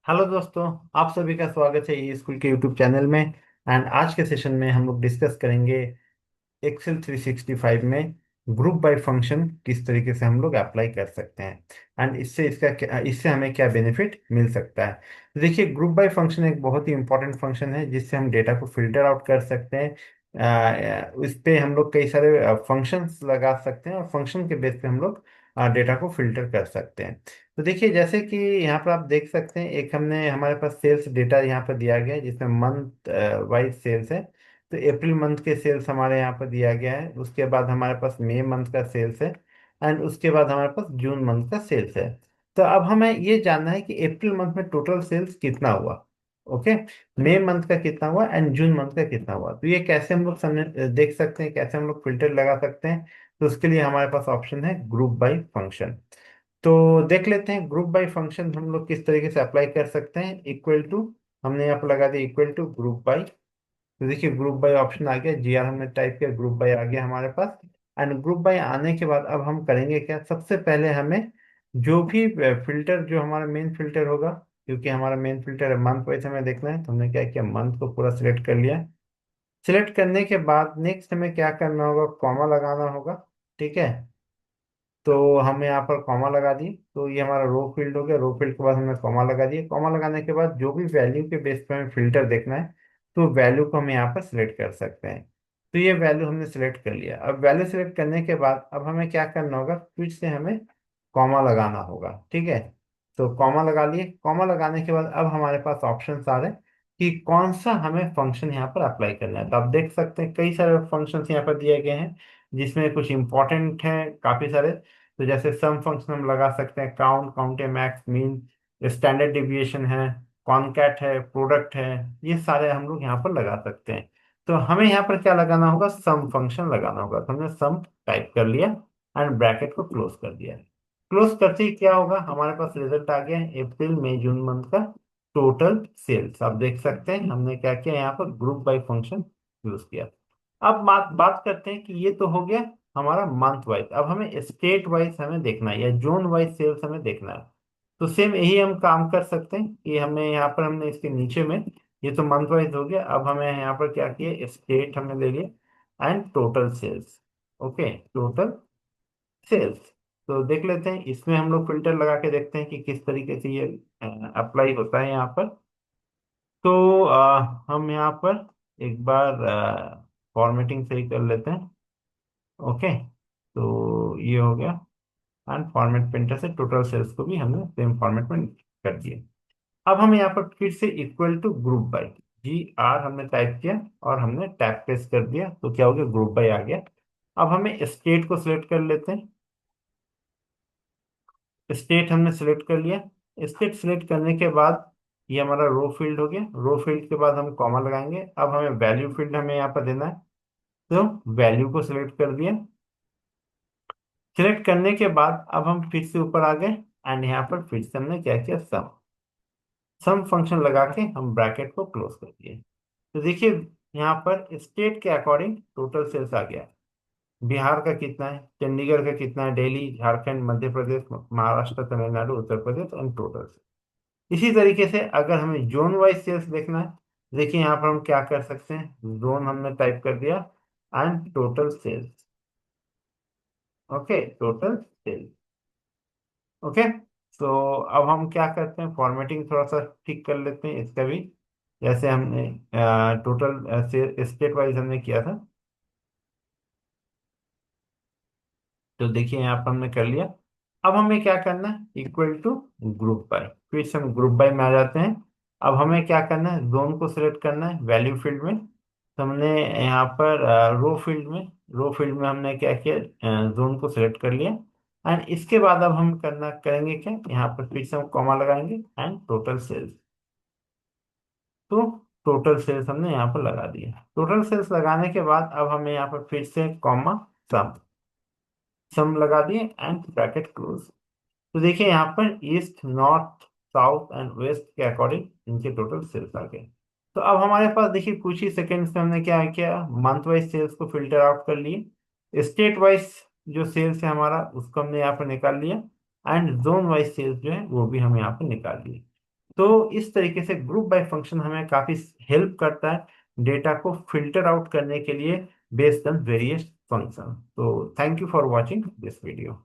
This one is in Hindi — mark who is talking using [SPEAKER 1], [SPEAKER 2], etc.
[SPEAKER 1] हेलो दोस्तों। आप सभी का स्वागत है ये स्कूल के यूट्यूब चैनल में। एंड आज के सेशन में हम लोग डिस्कस करेंगे एक्सेल 365 में ग्रुप बाय फंक्शन किस तरीके से हम लोग अप्लाई कर सकते हैं एंड इससे हमें क्या बेनिफिट मिल सकता है। तो देखिए, ग्रुप बाय फंक्शन एक बहुत ही इंपॉर्टेंट फंक्शन है जिससे हम डेटा को फिल्टर आउट कर सकते हैं। इस पे हम लोग कई सारे फंक्शंस लगा सकते हैं और फंक्शन के बेस पे हम लोग डेटा को फिल्टर कर सकते हैं। तो देखिए, जैसे कि यहाँ पर आप देख सकते हैं, एक हमने हमारे पास सेल्स डेटा यहाँ पर दिया गया है जिसमें मंथ वाइज सेल्स है। तो अप्रैल मंथ के सेल्स हमारे यहाँ पर दिया गया है, उसके बाद हमारे पास मई मंथ का सेल्स है एंड उसके बाद हमारे पास जून मंथ का सेल्स है। तो अब हमें ये जानना है कि अप्रैल मंथ में टोटल सेल्स कितना हुआ। ओके। मई मंथ का कितना हुआ एंड जून मंथ का कितना हुआ, तो ये कैसे हम लोग समझ देख सकते हैं, कैसे हम लोग फिल्टर लगा सकते हैं। तो उसके लिए हमारे पास ऑप्शन है ग्रुप बाय फंक्शन। तो देख लेते हैं ग्रुप बाय फंक्शन हम लोग किस तरीके से अप्लाई कर सकते हैं। इक्वल टू, हमने यहाँ पर लगा दिया इक्वल टू ग्रुप बाय। तो देखिए, ग्रुप बाय ऑप्शन आ गया, जीआर हमने टाइप किया, ग्रुप बाय आ गया हमारे पास। एंड ग्रुप बाय आने के बाद अब हम करेंगे क्या, सबसे पहले हमें जो भी फिल्टर, जो हमारा मेन फिल्टर होगा, क्योंकि हमारा मेन फिल्टर है मंथ वाइज हमें देखना है, तो हमने क्या किया, मंथ को पूरा सिलेक्ट कर लिया। सिलेक्ट करने के बाद नेक्स्ट हमें क्या करना होगा, कॉमा लगाना होगा। ठीक है। तो हम यहाँ पर कॉमा लगा दिए, तो ये हमारा रो फील्ड हो गया। रो फील्ड के बाद हमने कॉमा लगा दिए। कॉमा लगाने के बाद जो भी वैल्यू के बेस पे हमें फिल्टर देखना है, तो वैल्यू को हम यहाँ पर सिलेक्ट कर सकते हैं। तो ये वैल्यू हमने सिलेक्ट कर लिया। अब वैल्यू सिलेक्ट करने के बाद अब हमें क्या करना होगा, फिर से हमें कॉमा लगाना होगा। ठीक है। तो कॉमा लगा लिए। कॉमा लगाने के बाद अब हमारे पास ऑप्शन आ रहे हैं कि कौन सा हमें फंक्शन यहाँ पर अप्लाई करना है। तो आप देख सकते हैं कई सारे फंक्शंस यहाँ पर दिए गए हैं जिसमें कुछ इंपॉर्टेंट हैं काफी सारे। तो जैसे सम फंक्शन हम लगा सकते हैं, count, count max, mean, standard deviation है, कॉनकैट है, प्रोडक्ट है, ये सारे हम लोग यहाँ पर लगा सकते हैं। तो हमें यहाँ पर क्या लगाना होगा, सम फंक्शन लगाना होगा। तो हमने सम टाइप कर लिया एंड ब्रैकेट को क्लोज कर दिया। क्लोज करते ही क्या होगा, हमारे पास रिजल्ट आ गया है अप्रैल मई जून मंथ का टोटल सेल्स। आप देख सकते हैं हमने क्या किया, यहाँ पर ग्रुप बाय फंक्शन यूज किया। अब बात बात करते हैं कि ये तो हो गया हमारा मंथ वाइज। अब हमें स्टेट वाइज हमें देखना है या जोन वाइज सेल्स हमें देखना है। तो सेम यही हम काम कर सकते हैं कि हमें यहाँ पर हमने इसके नीचे में, ये तो मंथ वाइज हो गया, अब हमें यहाँ पर क्या किया, स्टेट हमने ले लिया and total sales. Okay, total sales. तो देख लेते हैं, इसमें हम लोग फिल्टर लगा के देखते हैं कि किस तरीके से ये अप्लाई होता है यहाँ पर। तो हम यहाँ पर एक बार फॉर्मेटिंग सही कर लेते हैं। ओके। तो ये हो गया एंड फॉर्मेट प्रिंटर से टोटल सेल्स को भी हमने सेम फॉर्मेट में कर दिया। अब हम यहाँ पर फिर से equal to group by, GR हमने टाइप किया और हमने टैब प्रेस कर दिया, तो क्या हो गया, ग्रुप बाय आ गया। अब हमें स्टेट को सिलेक्ट कर लेते हैं। स्टेट हमने सिलेक्ट कर लिया। स्टेट सिलेक्ट करने के बाद ये हमारा रो फील्ड हो गया। रो फील्ड के बाद हम कॉमा लगाएंगे। अब हमें वैल्यू फील्ड हमें यहाँ पर देना है, तो वैल्यू को सिलेक्ट कर दिया। सिलेक्ट करने के बाद अब हम फिर से ऊपर आ गए एंड यहाँ पर फिर से हमने क्या किया, सम फंक्शन लगा के हम ब्रैकेट को क्लोज कर दिए। तो देखिए, यहाँ पर स्टेट के अकॉर्डिंग टोटल सेल्स आ गया। बिहार का कितना है, चंडीगढ़ का कितना है, दिल्ली, झारखंड, मध्य प्रदेश, महाराष्ट्र, तमिलनाडु, उत्तर प्रदेश एंड टोटल। इसी तरीके से अगर हमें जोन वाइज सेल्स देखना है, देखिए यहाँ पर हम क्या कर सकते हैं, जोन हमने टाइप कर दिया and total sales. Okay, total sales. Okay. तो अब हम क्या करते हैं, फॉर्मेटिंग थोड़ा सा ठीक कर लेते हैं इसका भी, जैसे हमने टोटल स्टेट वाइज हमने किया था। तो देखिए यहाँ पर हमने कर लिया। अब हमें क्या करना है, इक्वल टू ग्रुप बाय, फिर से हम ग्रुप बाय में आ जाते हैं। अब हमें क्या करना है, जोन को सिलेक्ट करना है वैल्यू फील्ड में। तो हमने यहाँ पर रो फील्ड में हमने क्या किया, जोन को सिलेक्ट कर लिया। एंड इसके बाद अब हम करना करेंगे क्या, यहाँ पर फिर से हम कॉमा लगाएंगे एंड टोटल सेल्स। तो टोटल सेल्स हमने यहाँ पर लगा दिया। टोटल सेल्स लगाने के बाद अब हमें यहाँ पर फिर से कॉमा, सम, सम लगा दिए एंड ब्रैकेट क्लोज। तो देखिए यहाँ पर east, north, south and west के अकॉर्डिंग इनके टोटल सेल्स आ गए। तो अब हमारे पास देखिए कुछ ही सेकंड्स में हमने क्या किया, मंथ वाइज सेल्स को फिल्टर आउट कर लिए, स्टेट वाइज जो सेल्स है हमारा उसको हमने यहाँ पर निकाल लिया एंड जोन वाइज सेल्स जो है वो भी हम यहाँ पर निकाल लिए। तो इस तरीके से ग्रुप बाय फंक्शन हमें काफी हेल्प करता है डेटा को फिल्टर आउट करने के लिए बेस्ड ऑन वेरियस फंक्शन। तो thank you for watching this video.